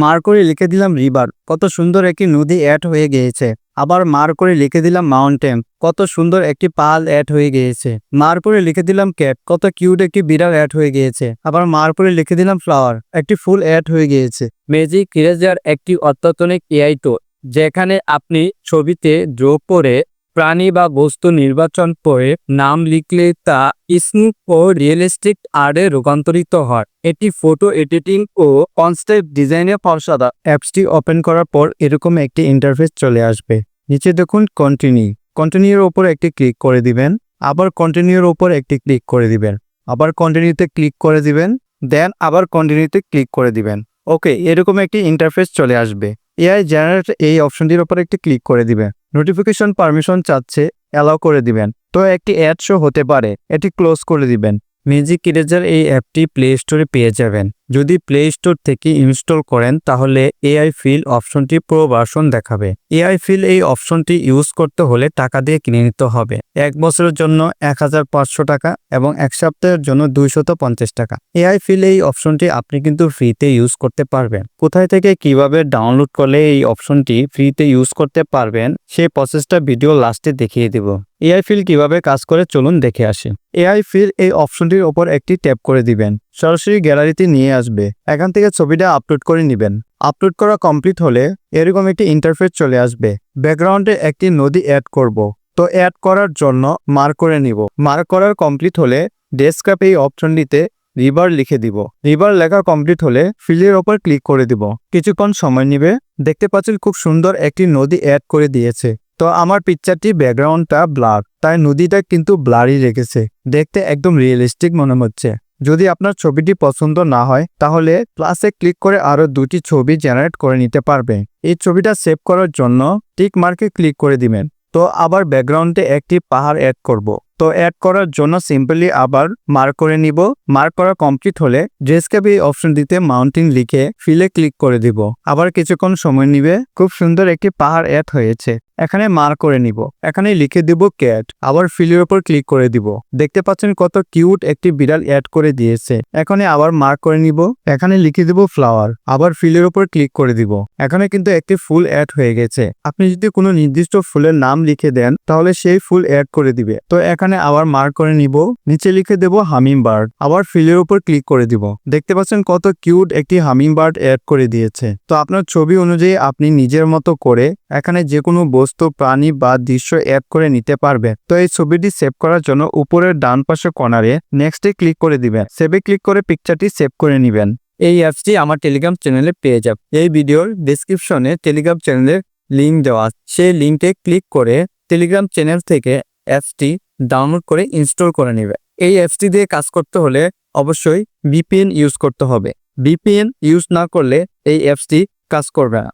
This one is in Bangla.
মার্ক করে লিখে দিলাম রিভার, কত সুন্দর একটি নদী অ্যাড হয়ে গিয়েছে। আবার মার্ক করে লিখে দিলাম মাউন্টেন, কত সুন্দর একটি পাহাড় অ্যাড হয়ে গিয়েছে। মার্ক করে লিখে দিলাম ক্যাট, কত কিউট একটি বিড়াল অ্যাড হয়ে গিয়েছে। আবার মার্ক করে লিখে দিলাম ফ্লাওয়ার, একটি ফুল অ্যাড হয়ে গিয়েছে। ম্যাজিক ইরেজার একটি অত্যাধুনিক এআই টুল, যেখানে আপনি ছবিতে ড্র করে প্রাণী বা বস্তু নির্বাচন করে নাম লিখলে তা স্মুথ ও রিয়েলিস্টিক আর্টে রূপান্তরিত হয়। এটি ফটো এডিটিং ও কনসেপ্ট ডিজাইনের পরিষেবা। অ্যাপসটি ওপেন করার পর এরকম একটি ইন্টারফেস চলে আসবে। নিচে দেখুন কন্টিনিউর উপর একটি ক্লিক করে দিবেন, আবার কন্টিনিউর উপর একটি ক্লিক করে দিবেন, আবার কন্টিনিউতে ক্লিক করে দিবেন, দেন আবার কন্টিনিউতে ক্লিক করে দিবেন। ওকে, এরকম একটি ইন্টারফেস চলে আসবে। এআই জেনারেট এই অপশনটির উপর একটি ক্লিক করে দিবেন। নোটিফিকেশন পারমিশন চাচ্ছে, অ্যালাউ করে দিবেন। তো একটি অ্যাড শো হতে পারে, এটি ক্লোজ করে দিবেন। ম্যাজিক ইরেজার এই অ্যাপটি প্লে স্টোরে পেয়ে যাবেন। যদি প্লে স্টোর থেকে ইনস্টল করেন তাহলে এআই ফিল অপশনটি প্রো ভার্সন দেখাবে। এআই ফিল এই অপশনটি ইউজ করতে হলে টাকা দিয়ে কিনে নিতে হবে। 1 বছরের জন্য 1500 টাকা এবং 1 সপ্তাহের জন্য 250 টাকা। এআই ফিল এই অপশনটি আপনি কিন্তু ফ্রিতে ইউজ করতে পারবেন। কোথায় থেকে কিভাবে ডাউনলোড করলে এই অপশনটি ফ্রিতে ইউজ করতে পারবেন সেই প্রসেসটা ভিডিও লাস্টে দেখিয়ে দেব। এআই ফিল কিভাবে কাজ করে চলুন দেখে আসি। এআই ফিল এই অপশনটির উপর একটি ট্যাপ করে দিবেন, সরাসরি গ্যালারিতে নিয়ে আসবে। এখান থেকে ছবিটা আপলোড করে নেবেন। আপলোড করা কমপ্লিট হলে এরকম একটি ইন্টারফেস চলে আসবে। ব্যাকগ্রাউন্ডে একটি নদী অ্যাড করব। তো অ্যাড করার জন্য মার্ক করে নিব। মার্ক করার কমপ্লিট হলে ডেস্কটপ এই অপশনটিতে রিভার লিখে দিব। রিভার লেখা কমপ্লিট হলে ফিলের ওপর ক্লিক করে দিব। কিছুক্ষণ সময় নিবে। দেখতে পাচ্ছেন খুব সুন্দর একটি নদী অ্যাড করে দিয়েছে। তো আমার পিকচারটি ব্যাকগ্রাউন্ডটা ব্লার, তাই নদীটা কিন্তু ব্লারই রেখেছে। দেখতে একদম রিয়েলিস্টিক মনে হচ্ছে। যদি আপনার ছবিটি পছন্দ না হয় তাহলে প্লাসে ক্লিক করে আরো 2টি ছবি জেনারেট করে নিতে পারবে। এই ছবিটা সেভ করার জন্য টিক মার্কে ক্লিক করে দিবেন। তো আবার ব্যাকগ্রাউন্ডে একটি পাহাড় অ্যাড করব। তো অ্যাড করার জন্য সিম্পলি আবার মার্ক করে নিব। মার্ক করা কমপ্লিট হলে ডেস্কটপ এই অপশন দিতে মাউন্টেন লিখে ফিলে ক্লিক করে দিব। আবার কিছুক্ষণ সময় নিবে। খুব সুন্দর একটি পাহাড় অ্যাড হয়েছে। এখানে মার্ক করে নিব। এখানে লিখে দিব ক্যাট, আবার ফিলের উপর ক্লিক করে দিব। দেখতে পাচ্ছেন কত কিউট একটি বিড়াল অ্যাড করে দিয়েছে। এখানে আবার মার্ক করে নিব। এখানে লিখে দিব ফ্লাওয়ার, আবার ফিলের উপর ক্লিক করে দিব। এখানে কিন্তু একটি ফুল অ্যাড হয়ে গেছে। আপনি যদি কোনো নির্দিষ্ট ফুলের নাম লিখে দেন তাহলে সেই ফুল অ্যাড করে দিবে। তো এখানে আবার মার্ক করে নিব। নিচে লিখে দেব হামিং বার্ড, আবার ফিলের উপর ক্লিক করে দিব। দেখতে পাচ্ছেন কত কিউট একটি হামিং বার্ড অ্যাড করে দিয়েছে। তো আপনার ছবি অনুযায়ী আপনি নিজের মতো করে এখানে যে কোনো বস্তু, প্রাণী বা দৃশ্য অ্যাড করে নিতে পারবে। তো এই ছবিটি সেভ করার জন্য উপরের ডান পাশে কর্নারে নেক্সটে ক্লিক করে দিবেন। সেভে ক্লিক করে পিকচারটি সেভ করে নেবেন। এই অ্যাপসটি আমার টেলিগ্রাম চ্যানেলে পেয়ে যাবে। এই ভিডিওর ডেসক্রিপশনে টেলিগ্রাম চ্যানেলের লিঙ্ক দেওয়া আছে। সেই লিঙ্কে ক্লিক করে টেলিগ্রাম চ্যানেল থেকে অ্যাপসটি ডাউনলোড করে ইনস্টল করে নেবে। এই অ্যাপসটি দিয়ে কাজ করতে হলে অবশ্যই ভিপিএন ইউজ করতে হবে। ভিপিএন ইউজ না করলে এই অ্যাপসটি কাজ করবে না।